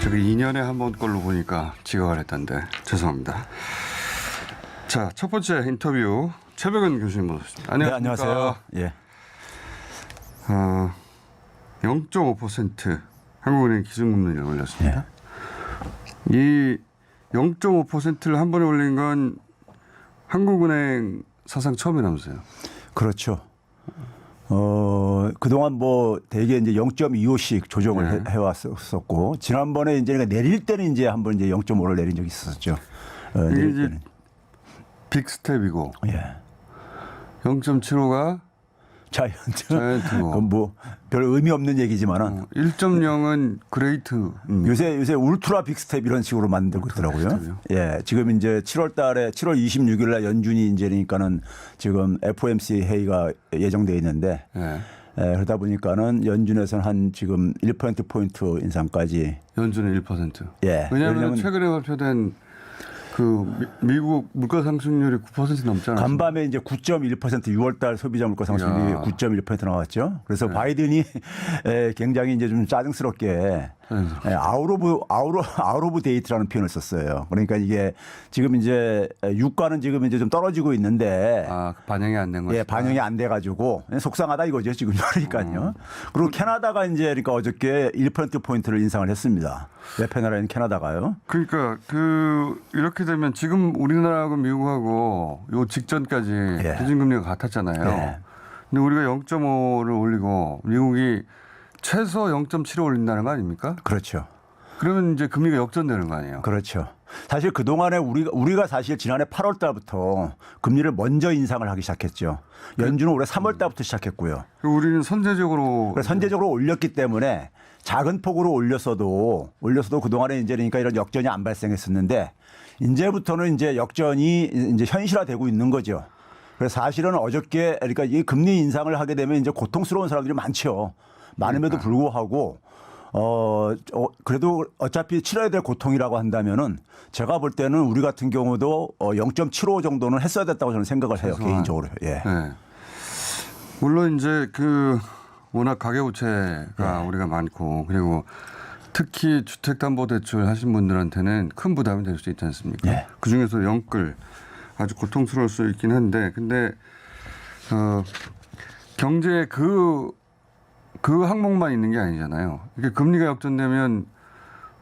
저기 2년에 한 번 걸로 보니까 지각을 했던데 죄송합니다. 자, 첫 번째 인터뷰 최백은 교수님 모셨습니다. 네, 안녕하세요. 예. 0.5% 한국은행 기준금리를 올렸습니다. 이 0.5%를 한 번에 올린 건 한국은행 사상 처음이라면서요. 그렇죠. 그동안 뭐 대개 이제 0.25씩 조정을 해왔었고, 지난번에 이제 내릴 때는 이제 한번 이제 0.5를 내린 적이 있었죠. 이게 이제 빅스텝이고, 예. 0.75가 자이언트고. 그건 뭐 별 의미 없는 얘기지만은 1.0은 그레이트. 요새 울트라 빅스텝 이런 식으로 만들고 있더라고요. 빅스텝이요? 예. 지금 이제 7월 달에 7월 26일 날 연준이 이제니까는 지금 FOMC 회의가 예정돼 있는데 예. 그러다 보니까는 연준에서는 한 지금 1%포인트 인상까지. 연준은 1%. 예. 왜냐하면 최근에 발표된 그 미국 물가 상승률이 9% 넘잖아요. 간밤에 이제 9.1% 6월달 소비자 물가 상승률이 9.1% 나왔죠. 그래서 바이든이 굉장히 이제 좀 짜증스럽게 아웃 오브 데이트라는 표현을 썼어요. 그러니까 이게 지금 이제 유가는 지금 이제 좀 떨어지고 있는데 반영이 안 된 거죠. 예, 반영이 안 돼 가지고 속상하다 이거죠, 지금. 그러니까요. 그리고 캐나다가 이제 그러니까 어저께 1%포인트를 인상을 했습니다. 옆에 나라인 캐나다가요. 그러니까 이렇게 되면 지금 우리나라하고 미국하고 요 직전까지 기준금리가 같았잖아요. 예. 근데 우리가 0.5를 올리고 미국이 최소 0.7을 올린다는 거 아닙니까? 그렇죠. 그러면 이제 금리가 역전되는 거 아니에요? 그렇죠. 사실 그동안에 우리가 사실 지난해 8월 달부터 금리를 먼저 인상을 하기 시작했죠. 연준은 올해 3월 달부터 시작했고요. 우리는 선제적으로 올렸기 때문에 작은 폭으로 올렸어도 그동안에 이제 그러니까 이런 역전이 안 발생했었는데 이제부터는 이제 역전이 이제 현실화되고 있는 거죠. 그래서 사실은 어저께 그러니까 이 금리 인상을 하게 되면 이제 고통스러운 사람들이 많죠. 많음에도 불구하고 그래도 어차피 치러야 될 고통이라고 한다면은 제가 볼 때는 우리 같은 경우도 0.75 정도는 했어야 됐다고 저는 생각을 해요. 개인적으로. 예. 네. 물론 이제 워낙 가계부채가 우리가 많고 그리고 특히 주택담보대출 하신 분들한테는 큰 부담이 될 수 있지 않습니까? 예. 그중에서 영끌 아주 고통스러울 수 있긴 한데 근데 경제에 그 항목만 있는 게 아니잖아요. 이게 금리가 역전되면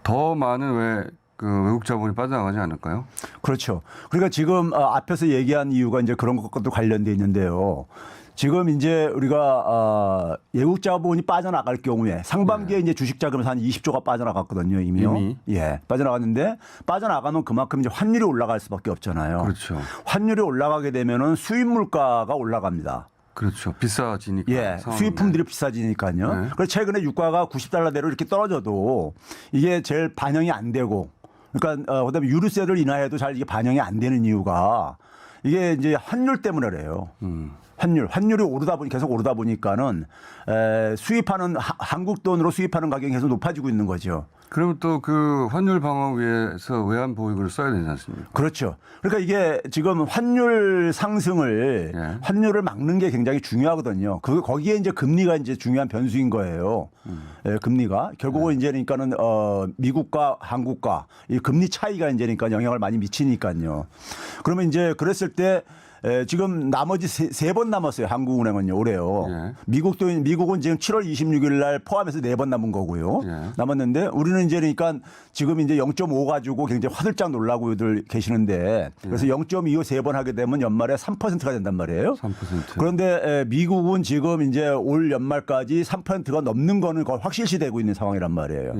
더 많은 외국 자본이 빠져나가지 않을까요? 그렇죠. 그러니까 지금 앞에서 얘기한 이유가 이제 그런 것과도 관련돼 있는데요. 지금 이제 우리가 외국 자본이 빠져나갈 경우에 상반기에 이제 주식 자금에서 한 20조가 빠져나갔거든요, 이미요. 예, 빠져나갔는데 빠져나가면 그만큼 이제 환율이 올라갈 수밖에 없잖아요. 그렇죠. 환율이 올라가게 되면은 물가가 올라갑니다. 그렇죠. 비싸지니까. 예, 수입품들이 비싸지니까요. 네. 그래서 최근에 유가가 90달러대로 이렇게 떨어져도 이게 제일 반영이 안 되고, 그러니까 그다음에 유류세를 인하해도 잘 이게 반영이 안 되는 이유가 이게 이제 환율 때문에 그래요. 환율이 계속 오르다 보니까는 수입하는 한국 돈으로 수입하는 가격이 계속 높아지고 있는 거죠. 그러면 또 그 환율 방어 위해서 외환 보유고를 써야 되지 않습니까? 그렇죠. 그러니까 이게 지금 환율 상승을 환율을 막는 게 굉장히 중요하거든요. 거기에 이제 금리가 이제 중요한 변수인 거예요. 금리가 결국은 이제 그러니까는 미국과 한국과 이 금리 차이가 이제 그러니까 영향을 많이 미치니까요. 그러면 이제 그랬을 때 지금 나머지 세 번 남았어요. 한국은행은요, 올해요. 예. 미국은 지금 7월 26일 날 포함해서 4번 남은 거고요. 남았는데 우리는 이제 그러니까 지금 이제 0.5 가지고 굉장히 화들짝 놀라고들 계시는데 그래서 0.25 3번 하게 되면 연말에 3%가 된단 말이에요. 3%. 그런데 미국은 지금 이제 올 연말까지 3%가 넘는 거는 거의 확실시되고 있는 상황이란 말이에요.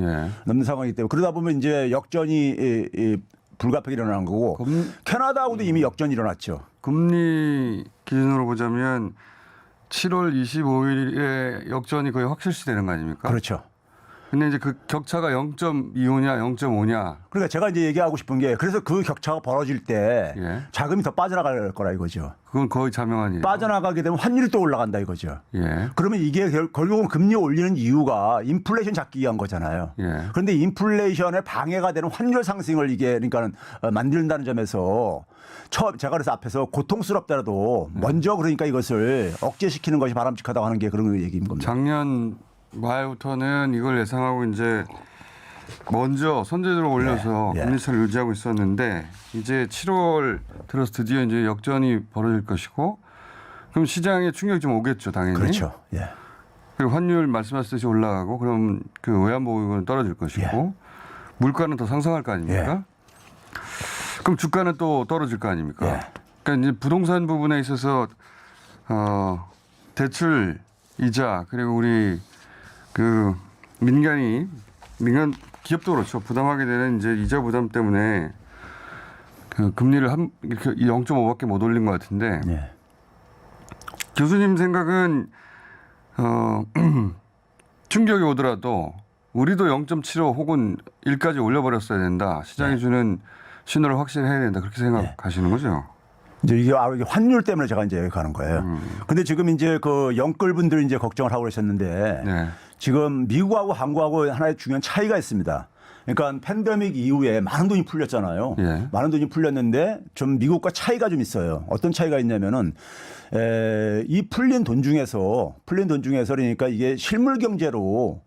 넘는 상황이기 때문에 그러다 보면 이제 역전이 불가피하게 일어나는 거고 캐나다하고도 이미 역전이 일어났죠. 금리 기준으로 보자면 7월 25일에 역전이 거의 확실시 되는 거 아닙니까? 그렇죠. 근데 이제 그 격차가 0.25냐 0.5냐. 그러니까 제가 이제 얘기하고 싶은 게 그래서 그 격차가 벌어질 때 자금이 더 빠져나갈 거라 이거죠. 그건 거의 자명한 일이에요. 빠져나가게 되면 환율이 또 올라간다 이거죠. 예. 그러면 이게 결국은 금리 올리는 이유가 인플레이션 잡기 위한 거잖아요. 예. 그런데 인플레이션에 방해가 되는 환율 상승을 이게 그러니까 만든다는 점에서 제가 그래서 앞에서 고통스럽더라도 먼저 그러니까 이것을 억제시키는 것이 바람직하다고 하는 게 그런 얘기인 겁니다. 작년 말부터는 이걸 예상하고 이제 먼저 선제적으로 올려서 예. 금리차를 유지하고 있었는데 이제 7월 들어서 드디어 이제 역전이 벌어질 것이고 그럼 시장에 충격이 좀 오겠죠, 당연히. 그렇죠. 예. 그리고 환율 말씀하셨듯이 올라가고 그럼 그 외환보유고는 떨어질 것이고 물가는 더 상승할 거 아닙니까? 그럼 주가는 또 떨어질 거 아닙니까? 그러니까 이제 부동산 부분에 있어서 대출 이자 그리고 우리 그 민간 기업도 그렇죠. 부담하게 되는 이제 이자 부담 때문에 그 금리를 이렇게 0.5밖에 못 올린 것 같은데 교수님 생각은 충격이 오더라도 우리도 0.75 혹은 1까지 올려버렸어야 된다. 시장이 주는 신호를 확실히 해야 된다. 그렇게 생각하시는 거죠? 이제 이게 환율 때문에 제가 이제 가는 거예요. 근데 지금 이제 그 영끌분들이 이제 걱정을 하고 계셨는데 지금 미국하고 한국하고 하나의 중요한 차이가 있습니다. 그러니까 팬데믹 이후에 많은 돈이 풀렸잖아요. 많은 돈이 풀렸는데 좀 미국과 차이가 좀 있어요. 어떤 차이가 있냐면은 이 풀린 돈 중에서 그러니까 이게 실물 경제로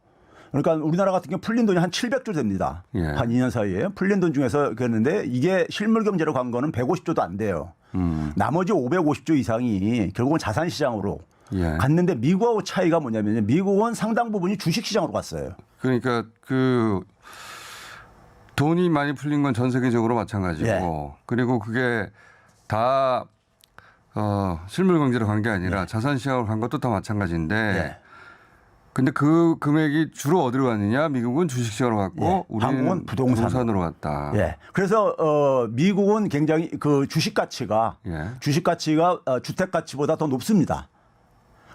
그러니까 우리나라 같은 경우 풀린 돈이 한 700조 됩니다. 한 2년 사이에 풀린 돈 중에서 그랬는데 이게 실물 경제로 간 거는 150조도 안 돼요. 나머지 550조 이상이 결국은 자산 시장으로 갔는데 미국하고 차이가 뭐냐면 미국은 상당 부분이 주식 시장으로 갔어요. 그러니까 그 돈이 많이 풀린 건 전 세계적으로 마찬가지고 그리고 그게 다 실물 경제로 간 게 아니라 자산 시장으로 간 것도 다 마찬가지인데 근데 그 금액이 주로 어디로 갔느냐? 미국은 주식시장으로 갔고 우리는 한국은 부동산으로 갔다. 그래서 미국은 굉장히 그 주식 가치가 주택 가치보다 더 높습니다.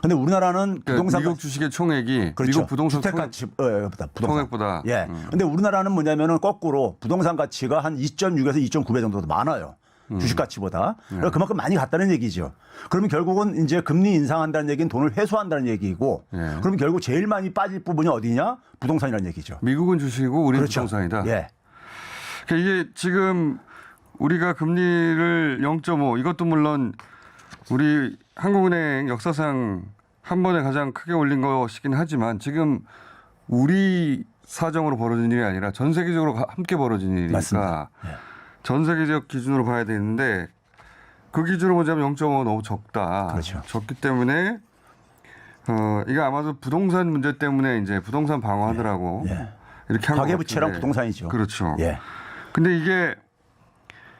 근데 우리나라는 그러니까 부동산 미국 주식의 총액이 그렇죠. 미국 부동산 주택 가치 총액보다. 근데 우리나라는 뭐냐면은 거꾸로 부동산 가치가 한 2.6에서 2.9배 정도 더 많아요. 주식 가치보다. 그러니까 그만큼 많이 갔다는 얘기죠. 그러면 결국은 이제 금리 인상한다는 얘기는 돈을 회수한다는 얘기고 그러면 결국 제일 많이 빠질 부분이 어디냐? 부동산이라는 얘기죠. 미국은 주식이고 우리는 부동산이다. 그러니까 이게 지금 우리가 금리를 0.5 이것도 물론 우리 한국은행 역사상 한 번에 가장 크게 올린 것이긴 하지만 지금 우리 사정으로 벌어진 일이 아니라 전 세계적으로 함께 벌어진 일이니까 전 세계적 기준으로 봐야 되는데 그 기준으로 보자면 0.5가 너무 적다. 그렇죠. 적기 때문에 이게 아마도 부동산 문제 때문에 이제 부동산 방어하더라고 이렇게 한 것 가계부채랑 같은데. 부동산이죠. 그렇죠. 근데 이게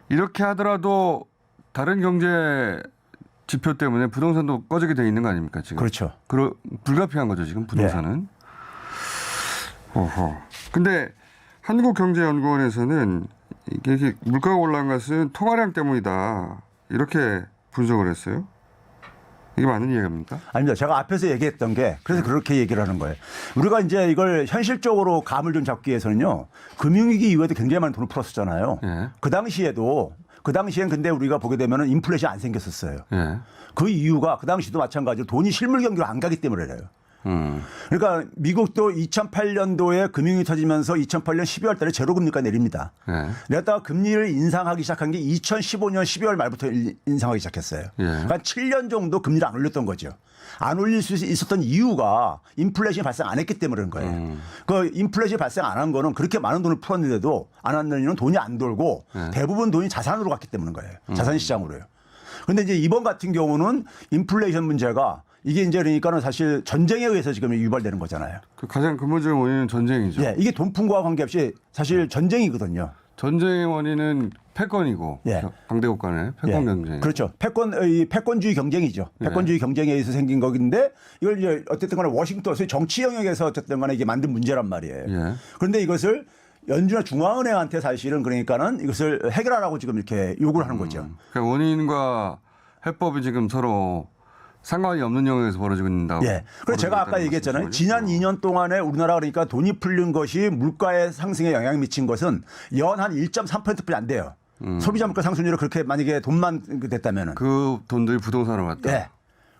이렇게 하더라도 다른 경제 지표 때문에 부동산도 꺼지게 돼 있는 거 아닙니까 지금? 그렇죠. 불가피한 거죠 지금 부동산은. 근데 한국경제연구원에서는 이게 물가가 올라간 것은 통화량 때문이다 이렇게 분석을 했어요. 이게 맞는 이야기입니까? 아닙니다. 제가 앞에서 얘기했던 게 그래서 그렇게 얘기를 하는 거예요. 우리가 이제 이걸 현실적으로 감을 좀 잡기 위해서는요. 금융위기 이후에도 굉장히 많은 돈을 풀었었잖아요. 그 당시엔 근데 우리가 보게 되면 인플레이션이 안 생겼었어요. 그 이유가 그 당시도 마찬가지로 돈이 실물 경기로 안 가기 때문에래요. 그러니까 미국도 2008년도에 금융이 터지면서 2008년 12월 달에 제로금리가 내립니다. 내다가 금리를 인상하기 시작한 게 2015년 12월 말부터 인상하기 시작했어요. 그러니까 7년 정도 금리를 안 올렸던 거죠. 안 올릴 수 있었던 이유가 인플레이션이 발생 안 했기 때문에 그런 거예요. 그 인플레이션이 발생 안 한 거는 그렇게 많은 돈을 풀었는데도 안 하는 이유는 돈이 안 돌고 대부분 돈이 자산으로 갔기 때문인 거예요. 자산 시장으로요. 그런데 이제 이번 같은 경우는 인플레이션 문제가 이게 이제 그러니까는 사실 전쟁에 의해서 지금 유발되는 거잖아요. 그 가장 근본적인 원인은 전쟁이죠. 이게 돈풍과 관계없이 사실 전쟁이거든요. 전쟁의 원인은 패권이고 강대국 간의 패권 경쟁. 그렇죠. 패권주의 경쟁이죠. 패권주의 경쟁에 의해서 생긴 거긴데 이걸 이제 어쨌든 간에 워싱턴 정치 영역에서 어쨌든 간에 이게 만든 문제란 말이에요. 그런데 이것을 연준이나 중앙은행한테 사실은 그러니까는 이것을 해결하라고 지금 이렇게 요구를 하는 거죠. 그러니까 원인과 해법이 지금 서로 상관이 없는 영역에서 벌어지고 있다고. 그래서 제가 아까 얘기했잖아요. 지난 2년 동안에 우리나라 그러니까 돈이 풀린 것이 물가의 상승에 영향을 미친 것은 연 한 1.3%뿐이 안 돼요. 소비자 물가 상승률이 그렇게 만약에 돈만 됐다면은. 그 돈들이 부동산으로 갔다.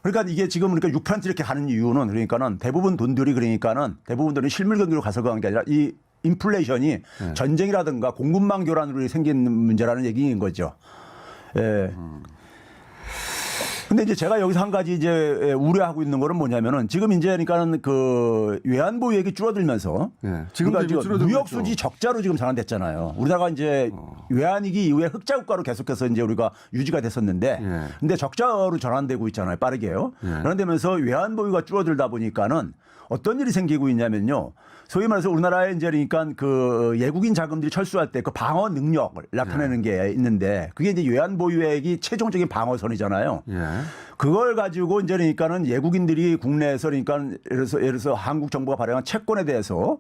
그러니까 이게 지금 그러니까 6% 이렇게 가는 이유는 그러니까는 대부분 돈들이 실물 경기로 가서 그런 게 아니라 이 인플레이션이 전쟁이라든가 공급망 교란으로 생긴 문제라는 얘기인 거죠. 근데 이제 제가 여기서 한 가지 이제 우려하고 있는 거는 뭐냐면은 지금 이제 그러니까는 그 외환보유액이 줄어들면서 예. 지금도 그러니까 이미 줄어들고 무역 있죠. 수지 적자로 지금 전환됐잖아요. 우리나라가 이제 외환위기 이후에 흑자 국가로 계속해서 이제 우리가 유지가 됐었는데 예. 근데 적자로 전환되고 있잖아요. 빠르게요. 예. 그런데면서 외환보유가 줄어들다 보니까는 어떤 일이 생기고 있냐면요. 소위 말해서 우리나라에 이제 그러니까 그 외국인 자금들이 철수할 때 그 방어 능력을 나타내는 게 있는데 그게 이제 외환보유액이 최종적인 방어선이잖아요. 예. 그걸 가지고 이제 그러니까는 외국인들이 국내에서 그러니까 예를 들어서 한국 정부가 발행한 채권에 대해서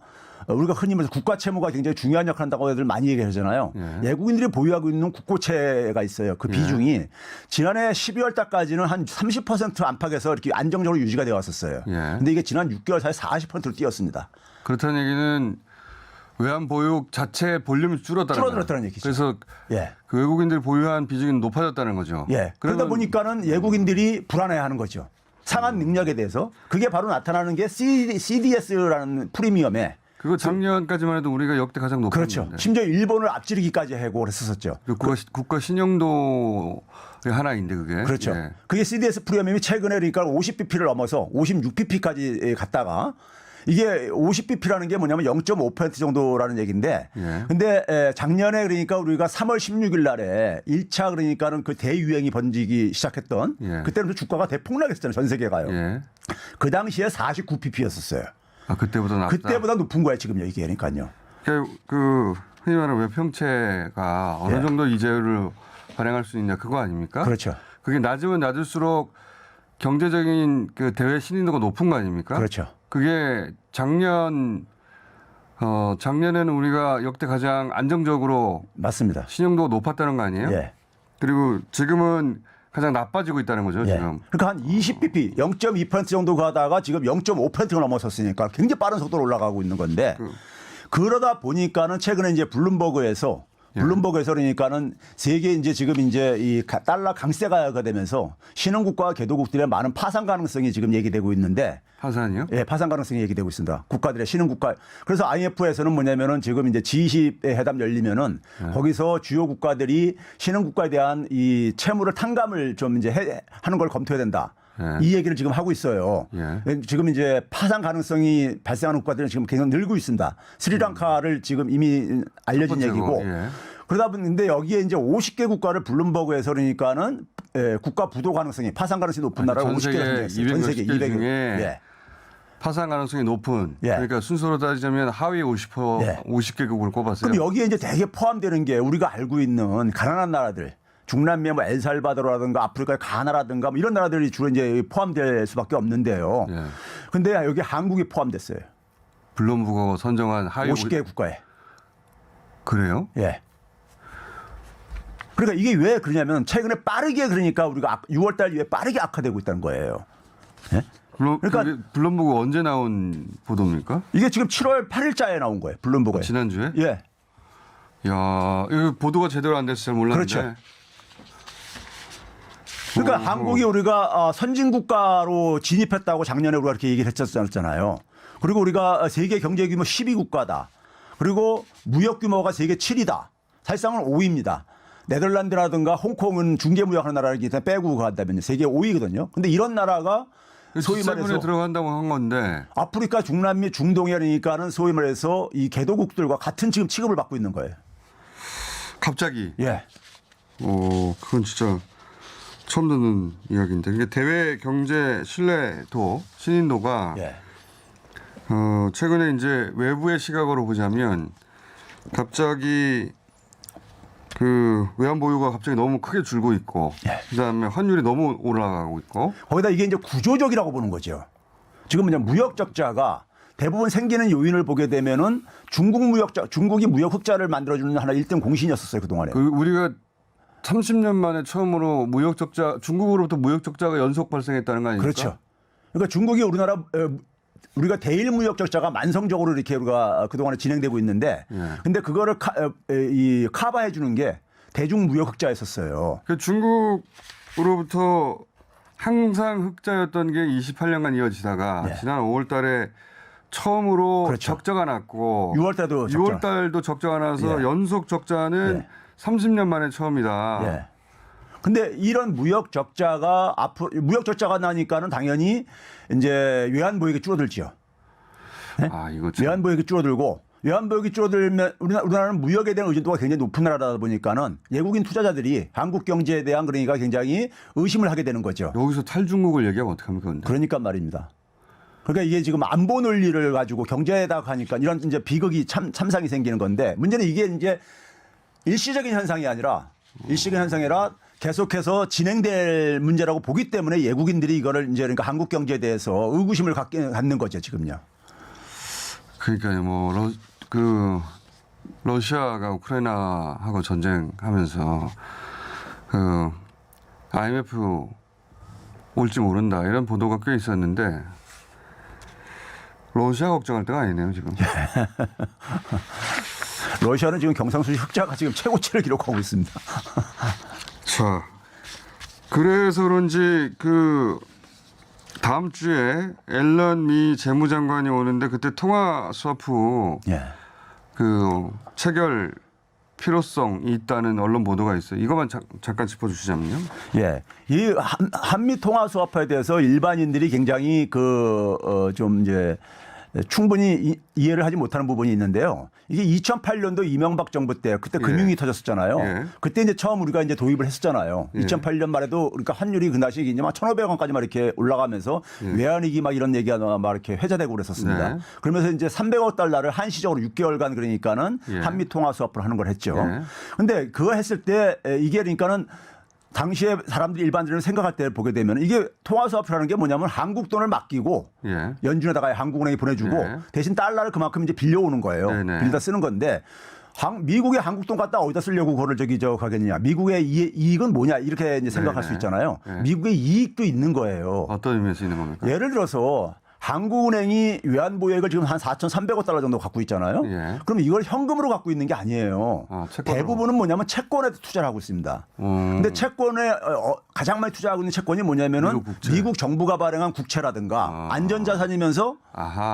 우리가 흔히 말해서 국가 채무가 굉장히 중요한 역할을 한다고 애들 많이 얘기하잖아요. 예. 외국인들이 보유하고 있는 국고채가 있어요. 그 비중이 지난해 12월 달까지는 한 30% 안팎에서 이렇게 안정적으로 유지가 되어 왔었어요. 예. 근데 이게 지난 6개월 사이에 40%로 뛰었습니다. 그렇다는 얘기는 외환 보유 자체 볼륨이 줄어들었다는 얘기죠. 그래서 예. 그 외국인들이 보유한 비중이 높아졌다는 거죠. 예. 그러다 보니까는 외국인들이 불안해하는 거죠. 상한 능력에 대해서 그게 바로 나타나는 게 CDS라는 프리미엄에 그거 작년까지만 해도 우리가 역대 가장 높은 그렇죠. 건데. 심지어 일본을 앞지르기까지 하고 그랬었죠. 그 국가 신용도의 하나인데 그게. 그렇죠. 예. 그게 CDS 프리미엄이 최근에 그러니까 50bp를 넘어서 56bp까지 갔다가 이게 50bp라는 게 뭐냐면 0.5% 정도라는 얘기인데 예. 근데 작년에 그러니까 우리가 3월 16일 날에 1차 그러니까는 그 대유행이 번지기 시작했던 예. 그때는 주가가 대폭락했잖아요. 전 세계가요. 예. 그 당시에 49pp였었어요. 아 그때보다 낮다. 그때보다 높은 거예요. 지금요. 이게 그러니까요. 그 흔히 말하는 외평채가 어느 예. 정도 이자율을 발행할 수 있냐 그거 아닙니까? 그렇죠. 그게 낮으면 낮을수록 경제적인 그 대외 신인도가 높은 거 아닙니까? 그렇죠. 그게 작년에는 우리가 역대 가장 안정적으로 맞습니다. 신용도가 높았다는 거 아니에요? 예. 그리고 지금은 가장 나빠지고 있다는 거죠, 예. 지금. 그러니까 한 20bp, 0.2% 정도 가다가 지금 0.5%가 넘어섰으니까 굉장히 빠른 속도로 올라가고 있는 건데 그러다 보니까는 최근에 이제 블룸버그에서 그러니까는 세계 이제 지금 이제 이 달러 강세가 되면서 신흥국가와 개도국들의 많은 파산 가능성이 지금 얘기되고 있는데 파산이요? 예, 파산 가능성이 얘기되고 있습니다. 국가들의 신흥국가. 그래서 IMF에서는 뭐냐면은 지금 이제 G20의 회담 열리면은 거기서 주요 국가들이 신흥국가에 대한 이 채무를 탕감을 좀 이제 하는 걸 검토해야 된다. 이 얘기를 지금 하고 있어요. 지금 이제 파산 가능성이 발생하는 국가들은 지금 계속 늘고 있습니다. 스리랑카를 지금 이미 알려진 얘기고. 그러다 보는데 여기에 이제 50개 국가를 블룸버그에서 그러니까는 국가 부도 가능성이 파산 가능성이 높은 나라가 50개가 있어요. 전 세계 200개 중에 예. 파산 가능성이 높은 예. 그러니까 순서로 따지자면 하위 50% 예. 50개국을 꼽았어요. 그럼 여기에 이제 대개 포함되는 게 우리가 알고 있는 가난한 나라들. 중남미의 뭐 엘살바도르라든가 아프리카의 가나라든가 뭐 이런 나라들이 주로 이제 포함될 수밖에 없는데요. 그런데 여기 한국이 포함됐어요. 블룸버그가 선정한 하위 50개 국가에. 그래요? 예. 그러니까 이게 왜 그러냐면 최근에 빠르게 그러니까 우리가 6월 달 이후에 빠르게 악화되고 있다는 거예요. 예? 그러니까 블룸버그 언제 나온 보도입니까? 이게 지금 7월 8일자에 나온 거예요. 블룸버그에. 지난주에? 예. 야, 이거 보도가 제대로 안 돼서 잘 몰랐는데. 그렇죠. 그러니까 한국이 우리가 선진국가로 진입했다고 작년에 우리가 이렇게 얘기를 했었잖아요. 그리고 우리가 세계 경제 규모 12국가다. 그리고 무역 규모가 세계 7위다. 사실상은 5위입니다. 네덜란드라든가 홍콩은 중개무역하는 나라이기 때문에 빼고 간다면 세계 5위거든요. 근데 이런 나라가 소위 말해서 들어간다고 한 건데 아프리카, 중남미, 중동이니까는 소위 말해서 이 개도국들과 같은 지금 취급을 받고 있는 거예요. 갑자기. 예. 그건 진짜 처음 듣는 이야기인데. 이게 대외 경제 신뢰도 신인도가 예. 최근에 이제 외부의 시각으로 보자면 갑자기 그 외환 보유가 갑자기 너무 크게 줄고 있고 그다음에 환율이 너무 올라가고 있고 거기다 이게 이제 구조적이라고 보는 거죠. 지금 그냥 무역 적자가 대부분 생기는 요인을 보게 되면은 중국이 무역 흑자를 만들어주는 하나 1등 공신이었었어요 그동안에. 우리가 30년 만에 처음으로 무역 적자 중국으로부터 무역 적자가 연속 발생했다는 거 아닙니까? 그렇죠. 그러니까 중국이 우리가 대일 무역 적자가 만성적으로 이렇게 우리가 그동안에 진행되고 있는데 근데 그거를 커버해 주는 게 대중 무역 흑자였었어요. 그 중국으로부터 항상 흑자였던 게 28년간 이어지다가 지난 5월 달에 처음으로 그렇죠. 적자가 났고 6월 달도 적자가 나서 연속 적자는 30년 만에 처음이다. 근데 이런 무역 적자가 무역 적자가 나니까는 당연히 이제 외환보유액이 줄어들죠. 네? 이거 참. 외환보유액이 줄어들고 외환보유액이 줄어들면 우리나라는 무역에 대한 의존도가 굉장히 높은 나라다 보니까는 외국인 투자자들이 한국 경제에 대한 그러니까 굉장히 의심을 하게 되는 거죠. 여기서 탈중국을 얘기하면 어떡합니까? 근데? 그러니까 말입니다. 그러니까 이게 지금 안보 논리를 가지고 경제에다 가니까 이런 이제 비극이 참상이 생기는 건데 문제는 이게 이제 일시적인 현상이 아니라 계속해서 진행될 문제라고 보기 때문에 외국인들이 이거를 이제 그러니까 한국 경제에 대해서 의구심을 갖는 거죠 지금요. 그러니까요, 뭐 러시아가 우크라이나하고 전쟁하면서 IMF 올지 모른다 이런 보도가 꽤 있었는데 러시아 걱정할 때가 아니네요 지금. 러시아는 지금 경상수지 흑자가 지금 최고치를 기록하고 있습니다. 자, 그래서 그런지 다음 주에 앨런 미 재무장관이 오는데 그때 통화 스와프 체결 필요성이 있다는 언론 보도가 있어요. 이것만 잠깐 짚어주시자면요. 예, 이 한미 통화 스와프에 대해서 일반인들이 굉장히 좀 이제 충분히 이해를 하지 못하는 부분이 있는데요. 이게 2008년도 이명박 정부 때 그때 금융이 터졌었잖아요. 예. 그때 이제 처음 우리가 이제 도입을 했었잖아요. 예. 2008년 말에도 그러니까 환율이 그 당시 이제 막 1,500원까지 막 이렇게 올라가면서 외환위기 막 이런 얘기가 막 이렇게 회자되고 그랬었습니다. 네. 그러면서 이제 300억 달러를 한시적으로 6개월간 그러니까는 한미 통화 스와프를 하는 걸 했죠. 근데 그거 했을 때 이게 그러니까는 당시에 사람들이 일반적으로 생각할 때 보게 되면 이게 통화 스와프라는 게 뭐냐면 한국 돈을 맡기고 연준에다가 한국은행에 보내주고 대신 달러를 그만큼 이제 빌려오는 거예요. 빌려다 쓰는 건데 미국의 한국 돈 갖다 어디다 쓰려고 그거를 가겠냐. 미국의 이익은 뭐냐 이렇게 이제 생각할 수 있잖아요. 미국의 이익도 있는 거예요. 어떤 의미에서 있는 겁니까? 예를 들어서 한국은행이 외환보유액을 지금 한 4,300억 달러 정도 갖고 있잖아요. 그럼 이걸 현금으로 갖고 있는 게 아니에요. 대부분은 뭐냐면 채권에 투자를 하고 있습니다. 근데 채권에 가장 많이 투자하고 있는 채권이 뭐냐면은 미국 정부가 발행한 국채라든가 안전자산이면서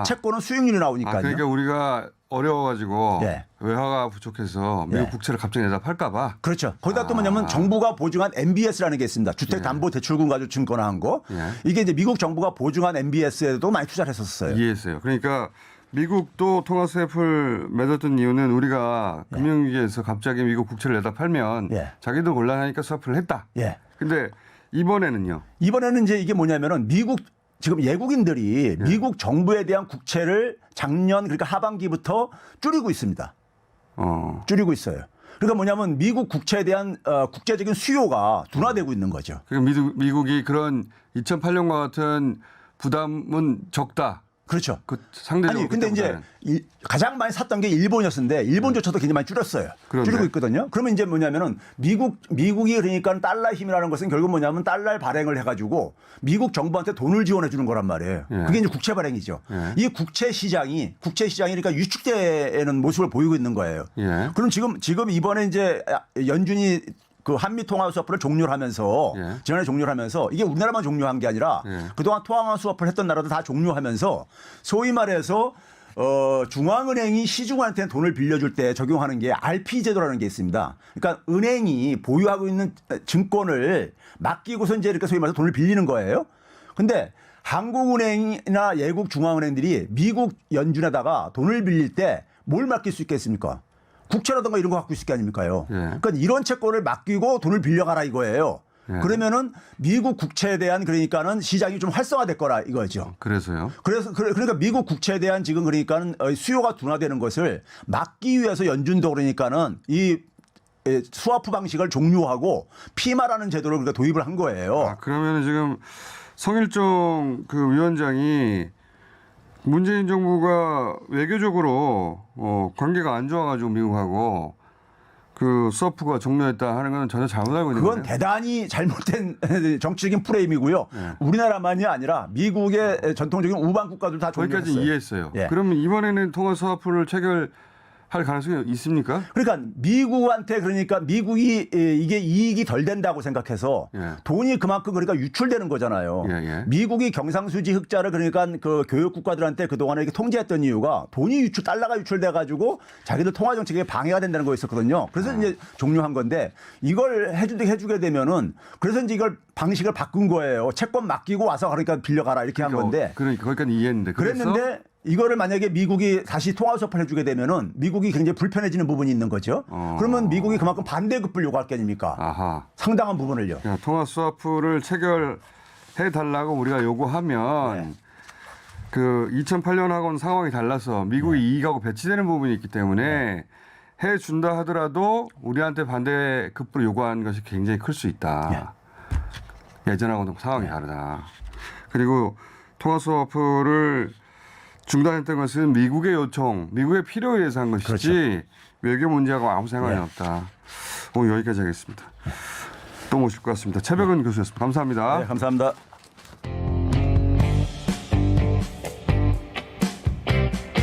채권은 수익률이 나오니까요. 그러니까 우리가 어려워가지고 외화가 부족해서 미국 국채를 갑자기 내다 팔까봐. 그렇죠. 거기다 또 뭐냐면 정부가 보증한 MBS라는 게 있습니다. 주택담보대출금 가지고 증권화한 거. 이게 이제 미국 정부가 보증한 MBS에도 많이 투자를 했었어요. 이해했어요. 그러니까 미국도 통화 스와프를 맺었던 이유는 우리가 금융위기에서 갑자기 미국 국채를 내다 팔면 자기들 곤란하니까 스와프를 했다. 근데 이번에는요? 이번에는 이제 이게 뭐냐면은 지금 외국인들이 미국 정부에 대한 국채를 작년 그러니까 하반기부터 줄이고 있습니다. 줄이고 있어요. 그러니까 뭐냐면 미국 국채에 대한 국제적인 수요가 둔화되고 있는 거죠. 그러니까 미국이 그런 2008년과 같은 부담은 적다. 그렇죠. 상대적으로. 아니, 근데 이제 가장 많이 샀던 게 일본이었는데 일본조차도 굉장히 많이 줄였어요. 줄이고 있거든요. 그러면 이제 뭐냐면은 미국이 그러니까 달러 힘이라는 것은 결국 뭐냐면 달러 발행을 해가지고 미국 정부한테 돈을 지원해 주는 거란 말이에요. 그게 이제 국채 발행이죠. 이 국채 시장이 그러니까 위축되는 모습을 보이고 있는 거예요. 그럼 지금 이번에 이제 연준이 그 한미 통화 스와프를 종료를 하면서 지난해 종료를 하면서 이게 우리나라만 종료한 게 아니라 그동안 통화 스와프를 했던 나라도 다 종료하면서 소위 말해서 중앙은행이 시중한테 돈을 빌려줄 때 적용하는 게 RP 제도라는 게 있습니다. 그러니까 은행이 보유하고 있는 증권을 맡기고서 이제 이렇게 소위 말해서 돈을 빌리는 거예요. 근데 한국은행이나 외국 중앙은행들이 미국 연준에다가 돈을 빌릴 때 뭘 맡길 수 있겠습니까? 국채라든가 이런 거 갖고 있을 게 아닙니까요. 그러니까 이런 채권을 맡기고 돈을 빌려가라 이거예요. 그러면은 미국 국채에 대한 그러니까는 시장이 좀 활성화될 거라 이거죠. 그래서요? 그러니까 미국 국채에 대한 지금 그러니까는 수요가 둔화되는 것을 막기 위해서 연준도 그러니까는 이 스와프 방식을 종료하고 피마라는 제도를 그러니까 도입을 한 거예요. 그러면 지금 성일종 그 위원장이 문재인 정부가 외교적으로 관계가 안 좋아가지고 미국하고 그 스와프가 종료했다 하는 건 전혀 잘못 알고 있는 거예요. 그건 대단히 잘못된 정치적인 프레임이고요. 우리나라만이 아니라 미국의 전통적인 우방 국가들 다 종료했어요. 거기까지 이해했어요. 그러면 이번에는 통화 스와프를 할 가능성이 있습니까? 그러니까 미국한테 그러니까 미국이 이게 이익이 덜 된다고 생각해서 예. 돈이 그만큼 그러니까 유출되는 거잖아요. 예, 예. 미국이 경상수지 흑자를 그러니까 그 교육 국가들한테 그동안에 이렇게 통제했던 이유가 돈이 달러가 유출돼 가지고 자기들 통화 정책에 방해가 된다는 거였었거든요. 그래서 이제 종료한 건데 이걸 해주게 되면은 그래서 이제 이걸 방식을 바꾼 거예요. 채권 맡기고 와서 그러니까 빌려가라 이렇게 한 건데. 그러니까 거기까지 이해했는데. 그랬는데 이거를 만약에 미국이 다시 통화 수업을 해주게 되면은 미국이 굉장히 불편해지는 부분이 있는 거죠. 그러면 미국이 그만큼 반대급부를 요구할 게 아닙니까? 아하. 상당한 부분을요. 그러니까 통화 스와프를 체결해 달라고 우리가 요구하면 네. 그 2008년하고는 상황이 달라서 미국이 이익하고 배치되는 부분이 있기 때문에 해 준다 하더라도 우리한테 반대급부를 요구하는 것이 굉장히 클 수 있다. 예전하고는 상황이 다르다. 그리고 통화 스와프를 중단했던 것은 미국의 요청, 미국의 필요에 의해서 한 것이지 그렇죠. 외교 문제하고 아무 상관이 없다. 오늘 여기까지 하겠습니다. 또 모실 것 같습니다. 최백은 교수였습니다. 감사합니다. 네, 감사합니다.